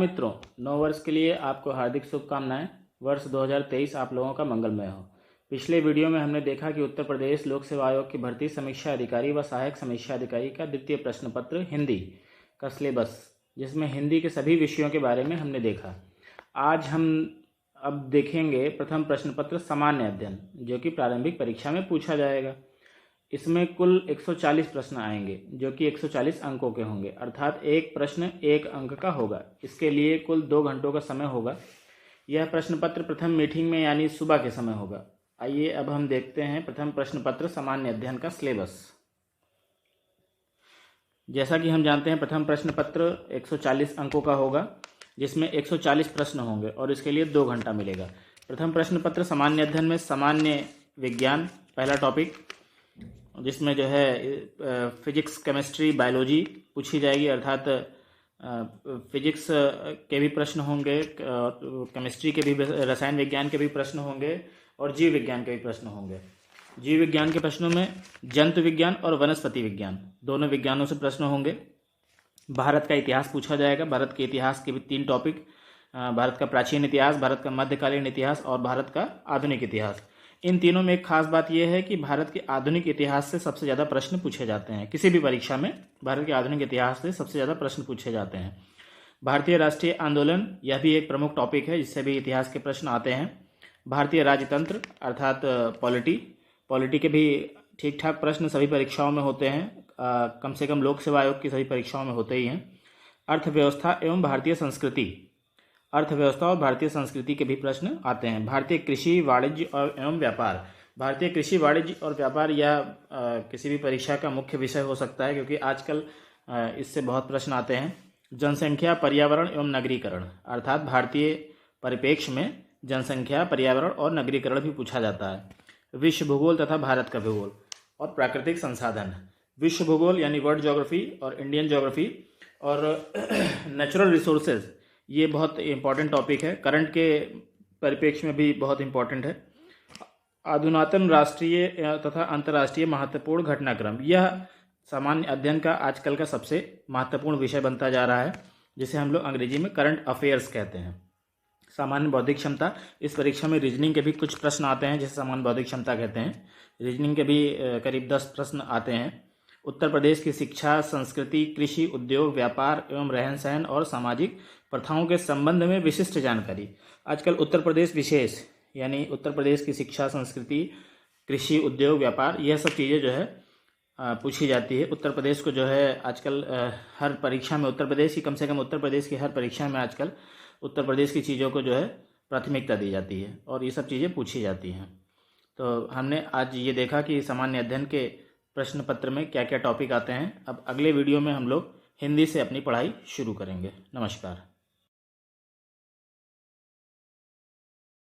मित्रों, नव वर्ष के लिए आपको हार्दिक शुभकामनाएं। वर्ष 2023 आप लोगों का मंगलमय हो। पिछले वीडियो में हमने देखा कि उत्तर प्रदेश लोक सेवा आयोग की भर्ती समीक्षा अधिकारी व सहायक समीक्षा अधिकारी का द्वितीय प्रश्न पत्र हिंदी का सिलेबस, जिसमें हिंदी के सभी विषयों के बारे में हमने देखा। आज हम अब देखेंगे प्रथम प्रश्न पत्र सामान्य अध्ययन, जो कि प्रारंभिक परीक्षा में पूछा जाएगा। इसमें कुल 140 प्रश्न आएंगे, जो कि 140 अंकों के होंगे, अर्थात एक प्रश्न 1 अंक का होगा। इसके लिए कुल 2 घंटों का समय होगा। यह प्रश्न पत्र प्रथम मीटिंग में यानी सुबह के समय होगा। आइए अब हम देखते हैं प्रथम प्रश्न पत्र सामान्य अध्ययन का सिलेबस। जैसा कि हम जानते हैं, प्रथम प्रश्न पत्र 140 अंकों का होगा, जिसमें 140 प्रश्न होंगे और इसके लिए 2 घंटा मिलेगा। प्रथम प्रश्न पत्र सामान्य अध्ययन में सामान्य विज्ञान पहला टॉपिक, जिसमें जो है फिजिक्स, केमिस्ट्री, बायोलॉजी पूछी जाएगी, अर्थात फिजिक्स के भी प्रश्न होंगे, केमिस्ट्री के भी, रसायन विज्ञान के भी प्रश्न होंगे और जीव विज्ञान के भी प्रश्न होंगे। जीव विज्ञान के प्रश्नों में जंतु विज्ञान और वनस्पति विज्ञान दोनों विज्ञानों से प्रश्न होंगे। भारत का इतिहास पूछा जाएगा। भारत के इतिहास के भी 3 टॉपिक, भारत का प्राचीन इतिहास, भारत का मध्यकालीन इतिहास और भारत का आधुनिक इतिहास। इन तीनों में एक खास बात यह है कि भारत के आधुनिक इतिहास से सबसे ज़्यादा प्रश्न पूछे जाते हैं। किसी भी परीक्षा में भारत के आधुनिक इतिहास से सबसे ज़्यादा प्रश्न पूछे जाते हैं। भारतीय राष्ट्रीय आंदोलन, यह भी एक प्रमुख टॉपिक है, जिससे भी इतिहास के प्रश्न आते हैं। भारतीय राजतंत्र अर्थात पॉलिटी के भी ठीक ठाक प्रश्न सभी परीक्षाओं में होते हैं, कम से कम लोक सेवा आयोग की सभी परीक्षाओं में होते ही हैं। अर्थव्यवस्था एवं भारतीय संस्कृति, अर्थव्यवस्था और भारतीय संस्कृति के भी प्रश्न आते हैं। भारतीय कृषि, वाणिज्य और एवं व्यापार, भारतीय कृषि, वाणिज्य और व्यापार यह किसी भी परीक्षा का मुख्य विषय हो सकता है, क्योंकि आजकल इससे बहुत प्रश्न आते हैं। जनसंख्या, पर्यावरण एवं नगरीकरण, अर्थात भारतीय परिप्रेक्ष्य में जनसंख्या, पर्यावरण और नगरीकरण भी पूछा जाता है। विश्व भूगोल तथा भारत का भूगोल और प्राकृतिक संसाधन, विश्व भूगोल यानी वर्ल्ड ज्योग्राफी और इंडियन ज्योग्राफी और नेचुरल रिसोर्सेज, ये बहुत इंपॉर्टेंट टॉपिक है, करंट के परिप्रेक्ष्य में भी बहुत इंपॉर्टेंट है। अधुनातन राष्ट्रीय तथा अंतर्राष्ट्रीय महत्वपूर्ण घटनाक्रम, यह सामान्य अध्ययन का आजकल का सबसे महत्वपूर्ण विषय बनता जा रहा है, जिसे हम लोग अंग्रेजी में करंट अफेयर्स कहते हैं। सामान्य बौद्धिक क्षमता, इस परीक्षा में रीजनिंग के भी कुछ प्रश्न आते हैं, जिसे सामान्य बौद्धिक क्षमता कहते हैं। रीजनिंग के भी करीब 10 प्रश्न आते हैं। उत्तर प्रदेश की शिक्षा, संस्कृति, कृषि, उद्योग, व्यापार एवं रहन सहन और सामाजिक प्रथाओं के संबंध में विशिष्ट जानकारी। आजकल उत्तर प्रदेश विशेष, यानी उत्तर प्रदेश की शिक्षा, संस्कृति, कृषि, उद्योग, व्यापार, यह सब चीज़ें जो है पूछी जाती है। उत्तर प्रदेश को जो है आजकल हर परीक्षा में, उत्तर प्रदेश की, कम से कम उत्तर प्रदेश की हर परीक्षा में आजकल उत्तर प्रदेश की चीज़ों को जो है प्राथमिकता दी जाती है और ये सब चीज़ें पूछी जाती हैं। तो हमने आज ये देखा कि सामान्य अध्ययन के प्रश्न पत्र में क्या क्या टॉपिक आते हैं। अब अगले वीडियो में हम लोग हिंदी से अपनी पढ़ाई शुरू करेंगे। नमस्कार।